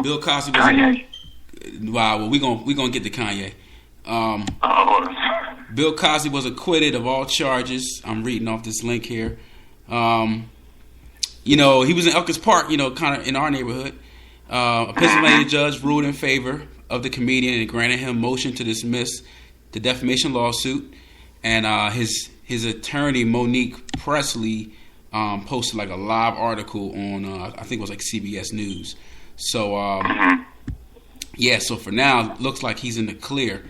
Bill Cosby was Kanye. Wow, well we gonna get to Kanye. Oh. Bill Cosby was acquitted of all charges. I'm reading off this link here. You know, he was in Elkins Park, you know, kind of in our neighborhood. A Pennsylvania judge ruled in favor of the comedian and granted him motion to dismiss the defamation lawsuit. And his attorney, Monique Presley, posted like a live article on, I think it was like CBS News. So, yeah, so for now, looks like he's in the clear.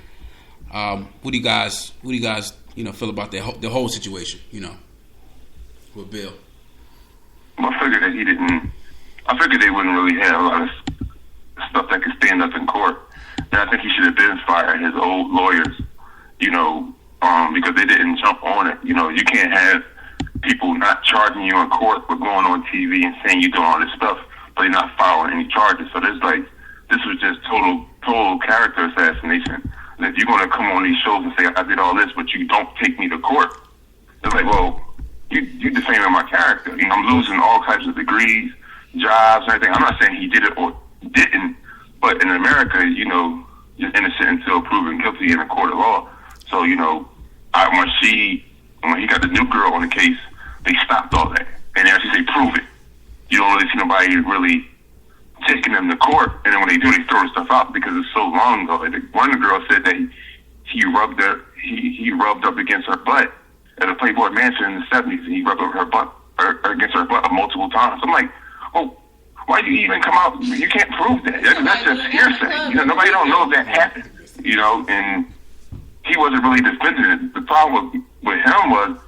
What do you guys, you know, feel about the whole situation, you know, with Bill? I figured that I figured they wouldn't really have a lot of stuff that could stand up in court. And I think he should have been fired, his old lawyers, you know, because they didn't jump on it. You know, you can't have people not charging you in court for going on TV and saying you're doing all this stuff, but they're not filing any charges. So there's like, this was just total character assassination. And if you're going to come on these shows and say, I did all this, but you don't take me to court, it's like, well, you defaming my character. You know, I'm losing all types of degrees, jobs, everything. I'm not saying he did it or didn't, but in America, you know, you're innocent until proven guilty in a court of law. So, you know, when he got the new girl on the case, they stopped all that. And they actually say, prove it. You don't really see nobody really taking them to court. And then when they do, they throw the stuff out because it's so long ago. Like one of the girls said that he rubbed up against her butt at a Playboy Mansion in the 70s, and he rubbed up her butt against her butt multiple times. I'm like, oh, why do you even come out? You can't prove that. That's just hearsay. You know, nobody don't know if that happened. You know, and he wasn't really defending it. The problem with him was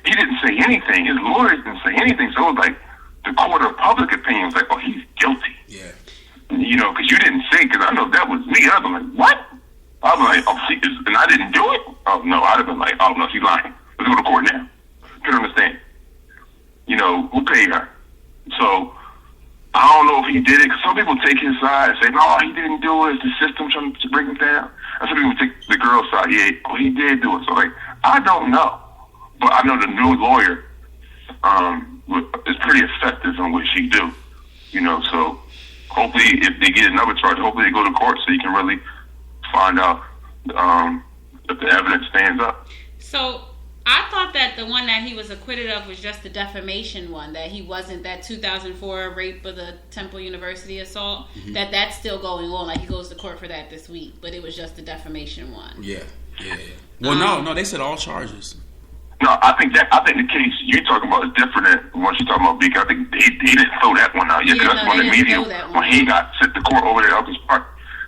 he didn't say anything. His lawyers didn't say anything. So it was like the court of public opinion was like, oh, he's guilty. Yeah. You know, because you didn't say, because I know that was me. I'd be like, what? I'd be like, oh, see, and I didn't do it? Oh, no, I'd have been like, oh, no, she's lying. Let's go to court now. You don't understand. You know, who paid her? So, I don't know if he did it, because some people take his side and say, no, he didn't do it. It's the system trying to bring him down. And some people take the girl's side. Yeah, oh, he did do it. So, like, I don't know. But I know the new lawyer is pretty effective on what she do. You know, so hopefully if they get another charge, hopefully they go to court so you can really find out if the evidence stands up. So I thought that the one that he was acquitted of was just the defamation one, that he wasn't that 2004 rape of the Temple University assault, that's still going on. Like he goes to court for that this week, but it was just the defamation one. Yeah. Well, no, they said all charges. No, I think the case you're talking about is different than what you're talking about, because I think they didn't throw that one out. Yeah, because that's when the media, when he got sent to court over there at Elkins Park,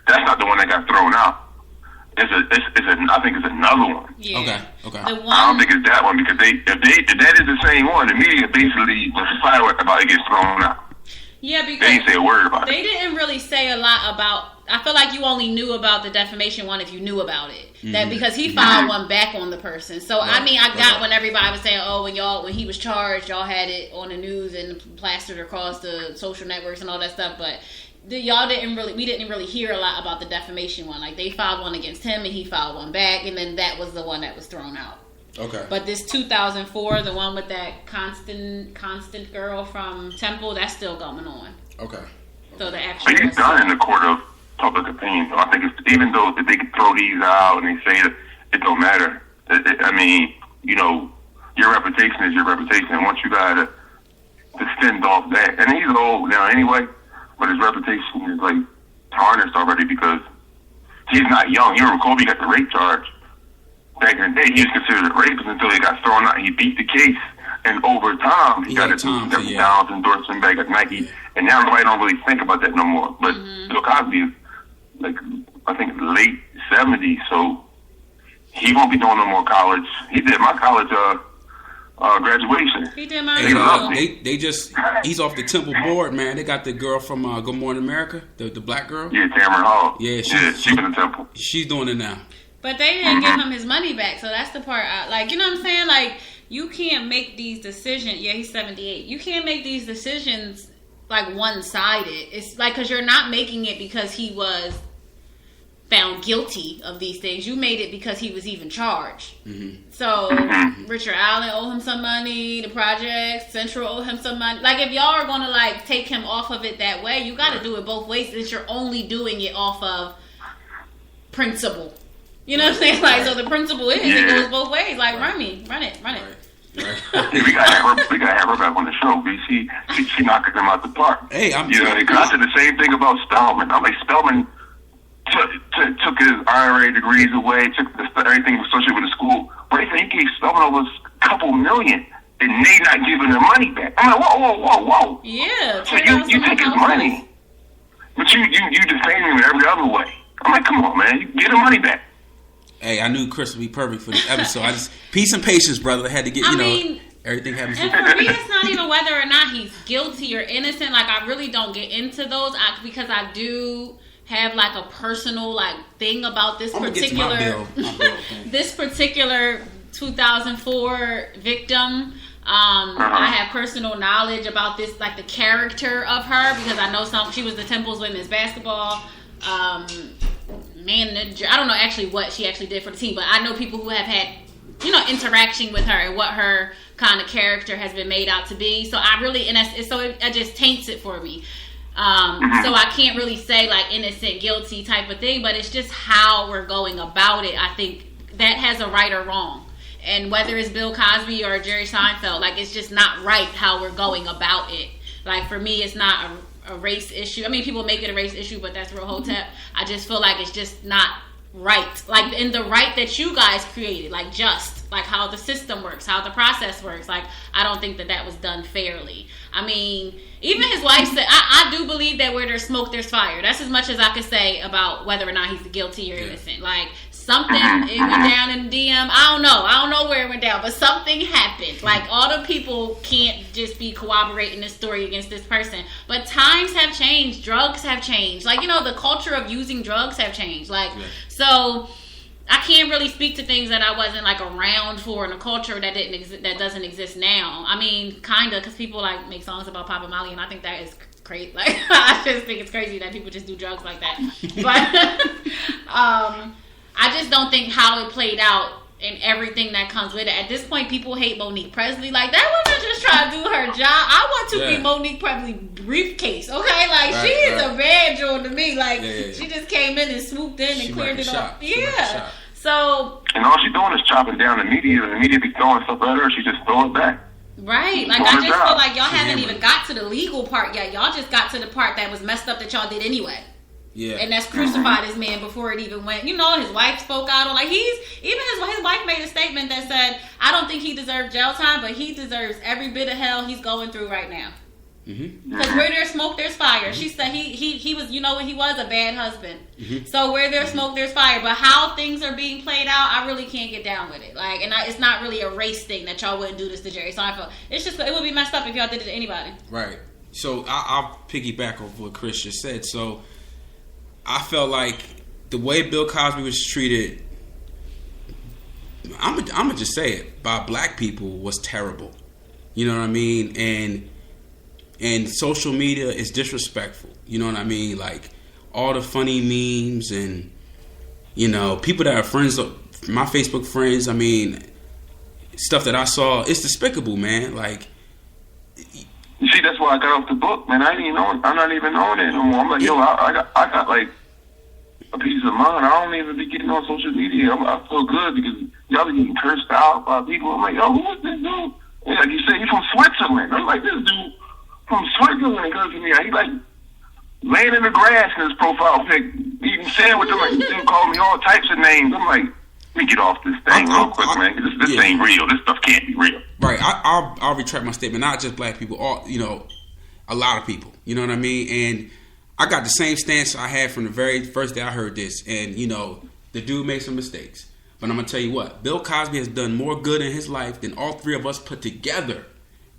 that's not the one that got thrown out. I think it's another one. Yeah. Okay. The one, I don't think it's that one, because if that is the same one, the media basically was silent about it gets thrown out. Yeah, because they didn't say a word about it. They didn't really say a lot about. I feel like you only knew about the defamation one if you knew about it. That because he filed one back on the person. So I mean, I got when everybody was saying, "Oh, when he was charged, y'all had it on the news and plastered across the social networks and all that stuff." But we didn't really hear a lot about the defamation one. Like they filed one against him and he filed one back, and then that was the one that was thrown out. Okay. But this 2004, the one with that constant girl from Temple, that's still going on. Okay. So the actual. But he's done in the court of public opinion. So I think even though they can throw these out and they say that it don't matter. I mean, you know, your reputation is your reputation, and once you gotta fend off that, and he's old now anyway, but his reputation is like tarnished already because he's not young. You remember Kobe got the rape charge back in the day. He was considered a rapist until he got thrown out. He beat the case, and over time he got his Downs endorsement back at Nike, and now nobody don't really think about that no more. But Bill Cosby is like, I think late 70s, so he won't be doing no more college. He did my college graduation. He did mine. They just, he's off the Temple board, man. They got the girl from Good Morning America, the black girl. Yeah, Tamron Hall. Yeah, she was in Temple. She's doing it now. But they didn't give him his money back, so that's the part. You know what I'm saying? Like, you can't make these decisions. Yeah, he's 78. You can't make these decisions like one-sided. It's like, because you're not making it because he was found guilty of these things. You made it because he was even charged. So Richard Allen owed him some money. The Project Central owed him some money. Like, if y'all are gonna like take him off of it that way, you got to do it both ways. Since you're only doing it off of principle, you know what I'm saying? Like, so the principle is it goes both ways. Like, run it. Right. we gotta have her back on the show. She knocking him out the park. Hey, because I said the same thing about Spellman. I'm like, Spellman took his IRA degrees away, took everything associated with the school. But he gave Spellman over a couple million, and they not giving the money back. I'm like, whoa. Yeah. So you take his money, but you defame him in every other way. I'm like, come on, man, get the money back. Hey, I knew Chris would be perfect for this episode. I just peace and patience, brother. I had to get everything happens. And for me, it's not even whether or not he's guilty or innocent. Like, I really don't get into those because I do have like a personal like thing about this particular this particular 2004 victim. I have personal knowledge about this, like the character of her, because I know she was the Temple's women's basketball manager. I don't know actually what she actually did for the team, but I know people who have had interaction with her and what her kind of character has been made out to be. So I really, it just taints it for me. So I can't really say like innocent, guilty type of thing, but it's just how we're going about it. I think that has a right or wrong. And whether it's Bill Cosby or Jerry Seinfeld, like, it's just not right how we're going about it. Like, for me, it's not a race issue. I mean, people make it a race issue, but that's real hotep. I just feel like it's just not right. Like, in the right that you guys created, like, just like how the system works, how the process works. Like, I don't think that was done fairly. I mean, even his wife said, I do believe that where there's smoke, there's fire. That's as much as I could say about whether or not he's guilty or innocent. Like, something, it went down in the DM. I don't know where it went down, but something happened. Like, all the people can't just be corroborating this story against this person. But times have changed. Drugs have changed. Like, the culture of using drugs have changed. Like, so I can't really speak to things that I wasn't like around for in a culture that that doesn't exist now. I mean, kind of, because people like make songs about Papa Molly, and I think that is crazy. Like, I just think it's crazy that people just do drugs like that. But I just don't think how it played out and everything that comes with it. At this point, people hate Monique Presley. Like, that woman just trying to do her job. I want to be Monique Presley briefcase, okay? Like, she is a bad joint to me. Like, she just came in and swooped in and cleared it up. Yeah. So. And all she's doing is chopping down the media, and the media be throwing stuff at her, she just throw it back. Right. Like, I just feel like y'all haven't even got to the legal part yet. Y'all just got to the part that was messed up that y'all did anyway. Yeah. And that's crucified his man before it even went. His wife spoke out on, like, his wife made a statement that said, I don't think he deserved jail time, but he deserves every bit of hell he's going through right now. Because where there's smoke, there's fire. She said he was, he was a bad husband. So where there's smoke, there's fire. But how things are being played out, I really can't get down with it. Like, and it's not really a race thing that y'all wouldn't do this to Jerry Seinfeld. It's just, it would be messed up if y'all did it to anybody. Right. So I'll piggyback off what Chris just said. So I felt like the way Bill Cosby was treated, I'm gonna just say it, by black people was terrible. You know what I mean? And social media is disrespectful. You know what I mean? Like, all the funny memes and, people that are friends, my Facebook friends, I mean, stuff that I saw, it's despicable, man. Like, you see, that's why I got off the book, man. I'm not even on it no more. I'm like, I got like a peace of mind. I don't even be getting on social media. I feel good because y'all be getting cursed out by people. I'm like, who is this dude? And like you said, he's from Switzerland. I'm like, this dude from Switzerland comes to me. He like laying in the grass in his profile pic, eating sandwich. I'm like, he didn't call me all types of names. I'm like, let me get off this thing real quick, man. This ain't real. This stuff can't be real. Right. I'll retract my statement. Not just black people. All a lot of people. You know what I mean? And I got the same stance I had from the very first day I heard this. And the dude made some mistakes. But I'm gonna tell you what, Bill Cosby has done more good in his life than all three of us put together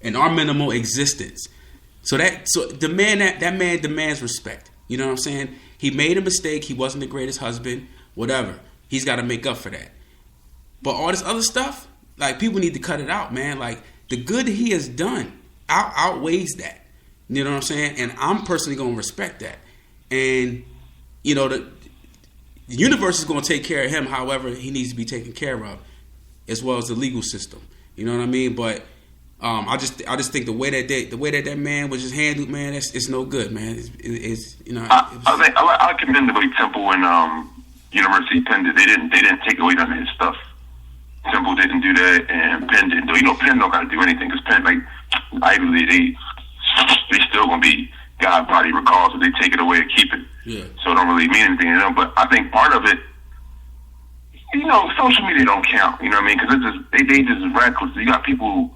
in our minimal existence. So the man that man demands respect. You know what I'm saying? He made a mistake. He wasn't the greatest husband. Whatever. He's got to make up for that. But all this other stuff, like, people need to cut it out, man. Like, the good he has done outweighs that. You know what I'm saying? And I'm personally going to respect that. And, the universe is going to take care of him. However, he needs to be taken care of, as well as the legal system. You know what I mean? But I just think the way that man was just handled, man, it's no good, man. It's you know. I commend the way Temple and University Penn did. They didn't take away none of his stuff. Temple didn't do that, and Penn didn't do. You know, Penn don't got to do anything because Penn, like, Ivy League, they still gonna be God body recalls if they take it away and keep it. Yeah. So it don't really mean anything to them. But I think part of it, you know, social media don't count. You know what I mean? Because they just reckless. You got people,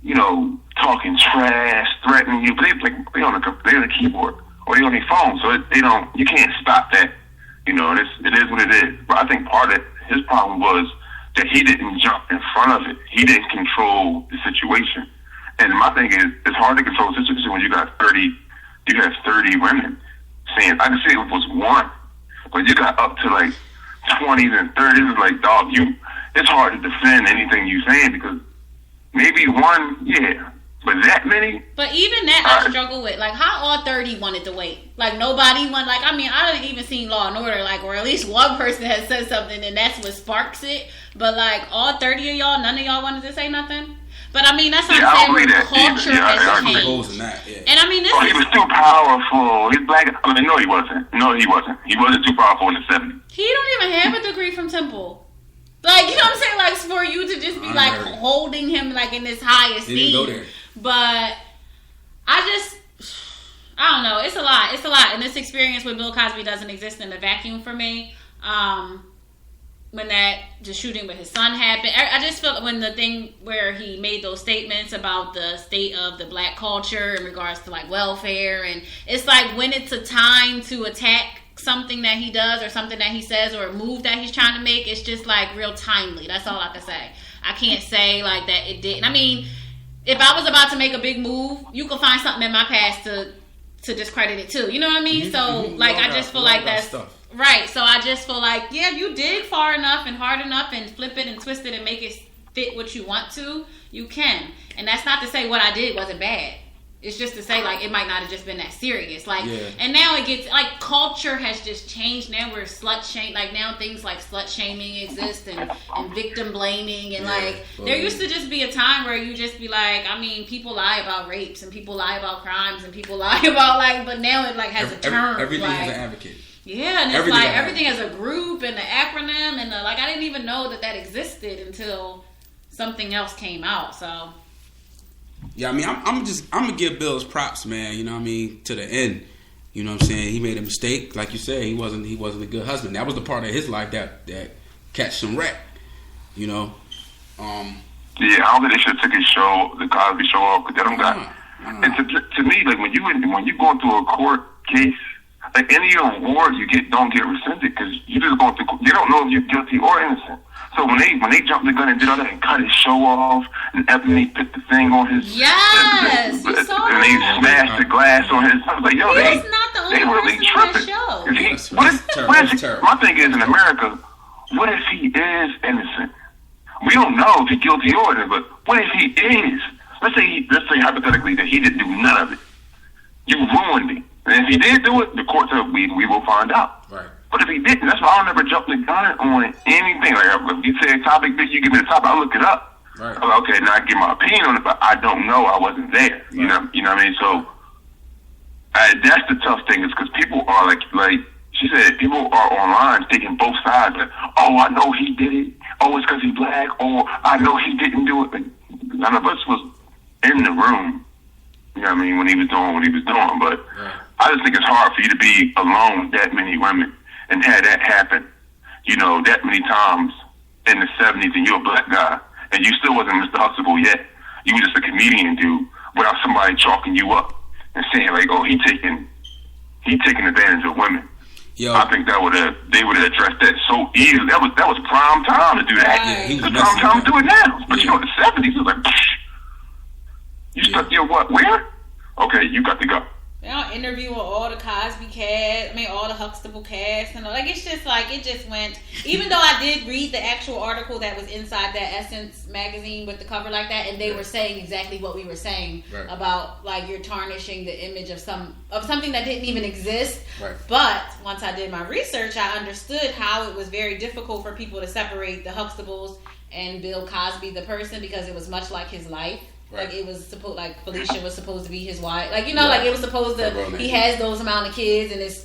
you know, talking trash, threatening you, but they on the keyboard or they on their phone, so you can't stop that. You know, it is what it is. But I think part of his problem was that he didn't jump in front of it. He didn't control the situation. And my thing is, it's hard to control a situation when you have 30 women saying, I can say it was one, but you got up to like 20s and 30s. It's like, dog, it's hard to defend anything you saying because maybe one, yeah, but that many. But even that I struggle with. Like, how all 30 wanted to wait? Like, nobody wanted, like, I mean, I haven't even seen Law and Order, like, or at least one person has said something and that's what sparks it. But, like, all 30 of y'all, none of y'all wanted to say nothing? But, I mean, that's what I'm saying. Culture has changed. And, I mean, this he was too powerful. He's black. I mean, no, he wasn't. He wasn't too powerful in the 70s. He don't even have a degree from Temple. Like, you know what I'm saying? Like, for you to just be, like, holding him, like, in this high esteem. He didn't go there. But I don't know. It's a lot. It's a lot. And this experience with Bill Cosby doesn't exist in a vacuum for me. When the shooting with his son happened, I just felt when the thing where he made those statements about the state of the black culture in regards to like welfare, and it's like when it's a time to attack something that he does or something that he says or a move that he's trying to make, it's just like real timely. That's all I can say. I can't say like that it didn't. I mean, if I was about to make a big move, you could find something in my past to discredit it too. You know what I mean? So like I just feel like that's stuff. Right. So I just feel like, yeah, if you dig far enough and hard enough and flip it and twist it and make it fit what you want to, you can. And that's not to say what I did wasn't bad. It's just to say, like, it might not have just been that serious. Like, and now it gets, like, culture has just changed. Now we're slut shame. Like, now things like slut shaming exist and victim blaming. And, like, there used to just be a time where you just be like, I mean, people lie about rapes and people lie about crimes and people lie about, like, but now it, like, has a term. Everything like, is an advocate. Yeah, and it's like everything as a group and the acronym and like I didn't even know that existed until something else came out. So yeah, I mean, I'm gonna give Bill his props, man. You know what I mean, to the end. You know what I'm saying? He made a mistake, like you said. He wasn't a good husband. That was the part of his life that catch some wreck. You know. Yeah, I don't think they should have took the Cosby Show off because that don't got. And to me, like when you going through a court case. Like any award you don't get rescinded because you just going through. You don't know if you're guilty or innocent. So when they jumped the gun and did all that and cut his show off and Ebony put the thing on his you saw and they smashed the glass on his. I was like, yo, they really tripping. My thing is in America, what if he is innocent? We don't know if he's guilty or innocent, but what if he is? Let's say hypothetically that he didn't do none of it. You ruined me. And if he did do it, the court said we will find out. Right. But if he didn't, that's why I'll never jump the gun on anything. Like if you say a topic, you give me the topic, I'll look it up. Right. I'm like, okay, now I give my opinion on it, but I don't know. I wasn't there. Right. You know what I mean? So that's the tough thing is because people are like she said, people are online taking both sides. Like, oh, I know he did it. Oh, it's because he's black. Or I know he didn't do it. Like, none of us was in the room. You know what I mean? When he was doing what he was doing, but. Right. I just think it's hard for you to be alone with that many women and have that happen, you know, that many times in the 70s and you're a black guy and you still wasn't Mr. Huxtable yet. You were just a comedian dude without somebody chalking you up and saying like, oh, he taking advantage of women. Yo. I think they would have addressed that so easily. That was prime time to do that. Right. It's prime time to do it now. But you know, in the 70s, it was like, you stuck your what? Where? Okay, you got to go. Y'all interviewing all the Cosby cast, all the Huxtable cast, and like it's just like it just went. Even though I did read the actual article that was inside that Essence magazine with the cover like that, and they were saying exactly what we were saying about like you're tarnishing the image of something that didn't even exist. Right. But once I did my research, I understood how it was very difficult for people to separate the Huxtables and Bill Cosby the person because it was much like his life. Right. Like it was supposed, like Felicia was supposed to be his wife. Like like it was supposed to. He has those amount of kids and it's